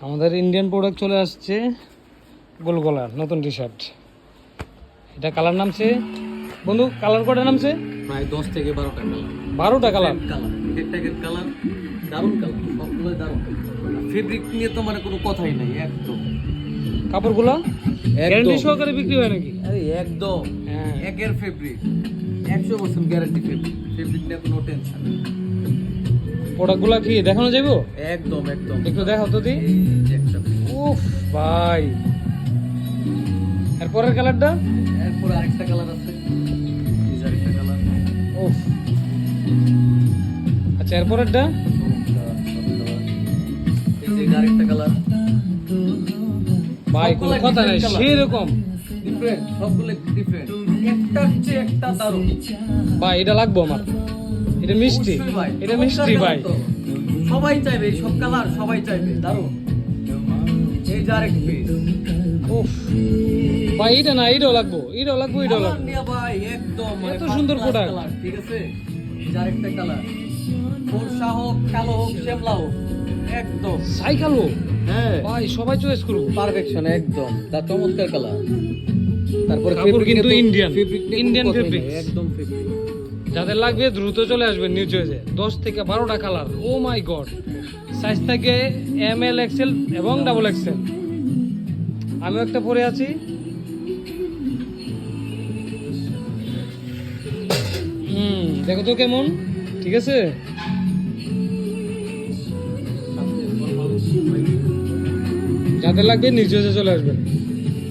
আমাদের Indian product চলে আসছে, গোলগলার নতুন টি শার্ট। এটা কালার নামছে বন্ধু, কালার কটা নামছে? প্রায় 10 থেকে 12টা কালার। 12টা কালার। একটা কালার দারুণ কালার, সবগুলো দারুণ। ফেব্রিক নিয়ে তো মানে কোনো কথাই নাই, একদম। কাপড়গুলো গ্যারান্টি সহকারে বিক্রি হয় নাকি? আরে একদম হ্যাঁ। একের ফেব্রিক, 100% গ্যারান্টি ফেব্রিক। ফেব্রিক নিয়ে কোনো টেনশন। প্রোডাক্টগুলো কি দেখানো যাবে? একদম একদম। একটু দেখাও তো দি। এই যে একটা, উফ ভাই, এরপরের কালারটা? এরপর আরেকটা কালার আছে, এই যে আরেকটা কালার। উফ, আচ্ছা এরপরেরটা? এই যে আরেকটা কালার। ভাই কোনো কথা নাই, সেরকম ডিফারেন্ট, সবগুলো ডিফারেন্ট, একটার চেয়ে একটা দারুণ। ভাই। এটা লাগবো আমার, এটা মিষ্টি, অবশ্যই ভাই, এটা মিষ্টি ভাই। সবাই চাইবে এই সব কালার, সবাই চাইবে, দারুণ। এই যে আরেক পিস। উফ ভাই, এটা না, এটাও লাগবো, এটাও লাগবো, এটাও কালার লাগবো। নিয়ে ভাই একদম এত সুন্দর product। কালার, ঠিক আছে। এই যে আরেকটা কালার, ফর্সা হোক, কালো হোক, শ্যামলা হোক, একদম সাইকেল হোক হ্যাঁ ভাই, সবাই চয়েস করবো। পারফেকশন, একদম দা চমৎকার কালার। তারপরে কাপড় fabric কিন্তু নিয়ে তো- Indian, fabric নিয়ে কোনো Indian কথাই fabric। নাই, একদম ফেব্রিক। যাদের লাগবে দ্রুত চলে আসবেন নিউ চয়েসে। 10 থেকে 12টা কালার। ও মাই গড, সাইজ থাকে ML, XL এবং ডাবল XL। আমিও একটা পরে আছি। দেখো তো কেমন, ঠিক আছে। যাদের লাগবে নিউ চয়েসে চলে আসবেন।